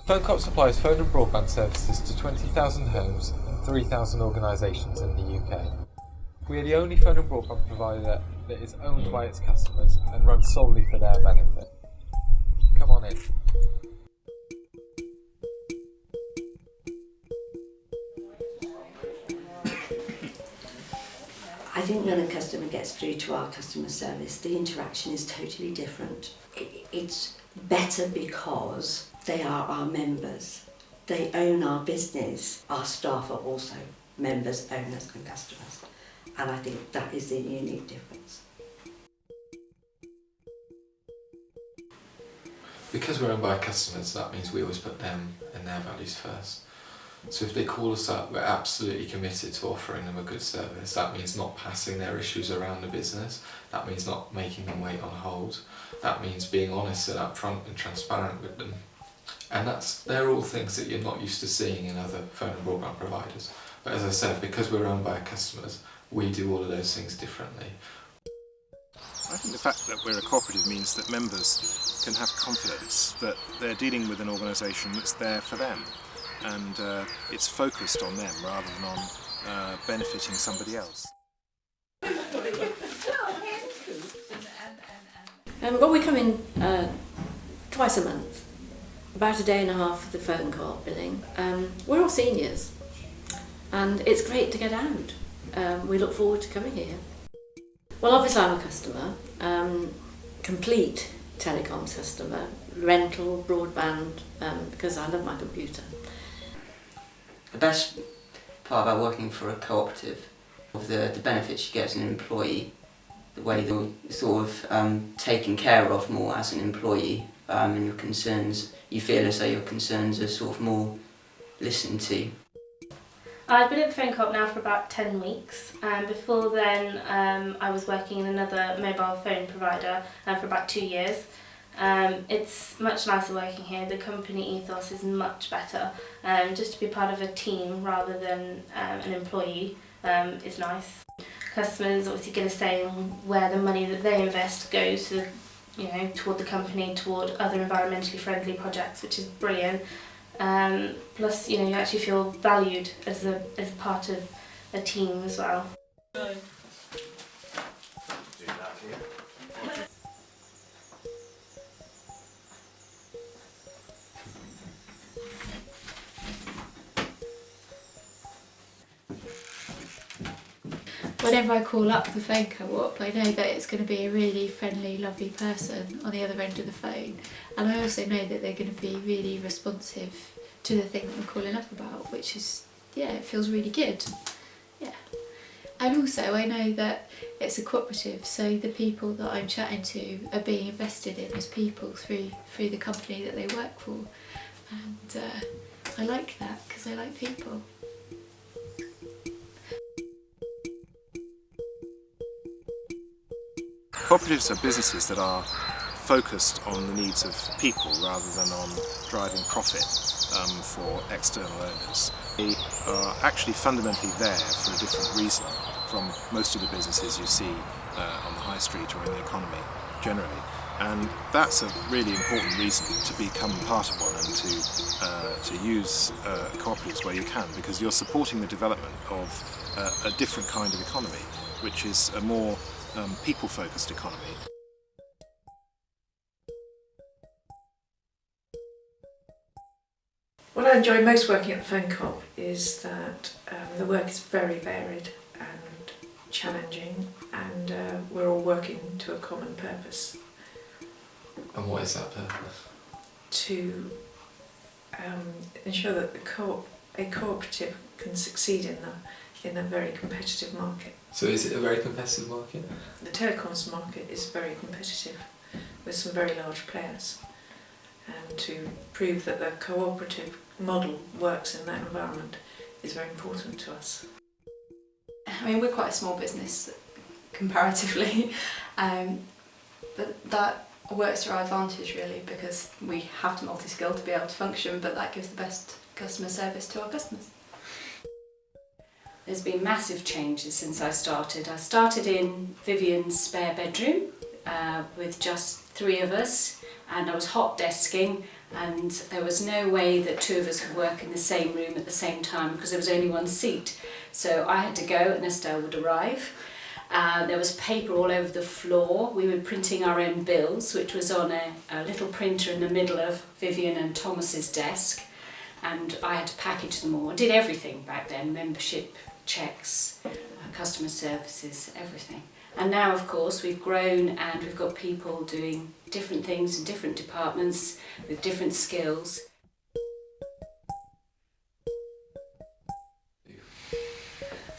PhoneCop supplies phone and broadband services to 20,000 homes and 3,000 organisations in the UK. We are the only phone and broadband provider that is owned by its customers and run solely for their benefit. Come on in. I think when a customer gets through to our customer service, the interaction is totally different. It's better because they are our members. They own our business. Our staff are also members, owners and customers. And I think that is the unique difference. Because we're owned by customers, that means we always put them and their values first. So if they call us up, we're absolutely committed to offering them a good service. That means not passing their issues around the business. That means not making them wait on hold. That means being honest and upfront and transparent with them. And they're all things that you're not used to seeing in other phone and broadband providers. But as I said, because we're owned by our customers, we do all of those things differently. I think the fact that we're a cooperative means that members can have confidence that they're dealing with an organisation that's there for them. And it's focused on them rather than on benefiting somebody else. Well, we come in twice a month, about a day and a half for the phone call billing. We're all seniors and it's great to get out. We look forward to coming here. Well, obviously I'm a customer, complete telecoms customer, rental, broadband, because I love my computer. The best part about working for a cooperative of the benefits you get as an employee, the way that you're sort of taken care of more as an employee, and your concerns, you feel as though your concerns are sort of more listened to. I've been at PhoneCop now for about 10 weeks. Before then I was working in another mobile phone provider for about 2 years. It's much nicer working here. The company ethos is much better. Just to be part of a team rather than an employee is nice. Customers obviously get a say on where the money that they invest goes to, toward the company, toward other environmentally friendly projects, which is brilliant. Plus, you actually feel valued as part of a team as well. Whenever I call up the phone co-op, I know that it's going to be a really friendly, lovely person on the other end of the phone, and I also know that they're going to be really responsive to the thing that I'm calling up about, which is, it feels really good. Yeah. And also I know that it's a cooperative, so the people that I'm chatting to are being invested in as people through the company that they work for, and I like that because I like people. Cooperatives are businesses that are focused on the needs of people rather than on driving profit for external owners. They are actually fundamentally there for a different reason from most of the businesses you see on the high street or in the economy generally. And that's a really important reason to become part of one and to use cooperatives where you can, because you're supporting the development of a different kind of economy, which is a more people-focused economy. What I enjoy most working at the PhoneCop is that the work is very varied and challenging, and we're all working to a common purpose. And what is that purpose? To ensure that a cooperative can succeed in a very competitive market. So is it a very competitive market? The telecoms market is very competitive with some very large players, and to prove that the cooperative model works in that environment is very important to us. I mean, we're quite a small business comparatively, but that works to our advantage really, because we have to multi-skill to be able to function, but that gives the best customer service to our customers. There's been massive changes since I started. I started in Vivian's spare bedroom with just 3 of us, and I was hot desking, and there was no way that two of us could work in the same room at the same time because there was only one seat. So I had to go and Estelle would arrive. There was paper all over the floor. We were printing our own bills, which was on a little printer in the middle of Vivian and Thomas's desk, and I had to package them all. I did everything back then, membership checks, customer services, everything. And now, of course, we've grown and we've got people doing different things in different departments with different skills.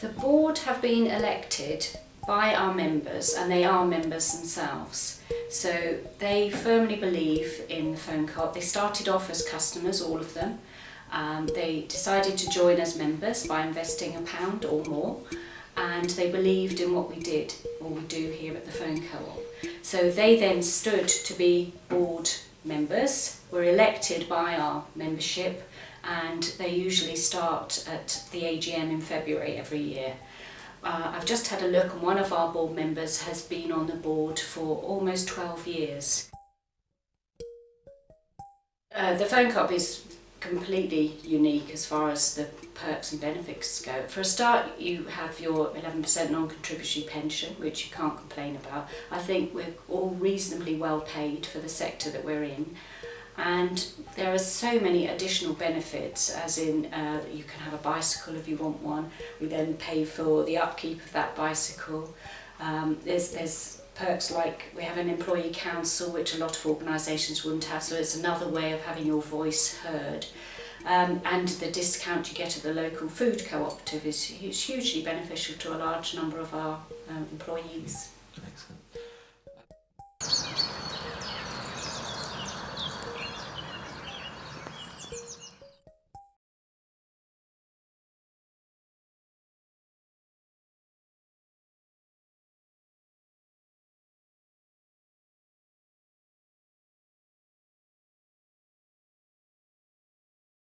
The board have been elected by our members, and they are members themselves. So they firmly believe in the Phone Co-op. They started off as customers, all of them. They decided to join as members by investing £1 or more, and they believed in what we did, or we do here at the Phone Co-op. So they then stood to be board members, were elected by our membership, and they usually start at the AGM in February every year. I've just had a look, and one of our board members has been on the board for almost 12 years. The Phone Co-op is completely unique as far as the perks and benefits go. For a start, you have your 11% non-contributory pension, which you can't complain about. I think we're all reasonably well paid for the sector that we're in. And there are so many additional benefits, as in you can have a bicycle if you want one. We then pay for the upkeep of that bicycle. There's perks like we have an employee council, which a lot of organisations wouldn't have, so it's another way of having your voice heard. And the discount you get at the local food cooperative is hugely beneficial to a large number of our employees. Thanks.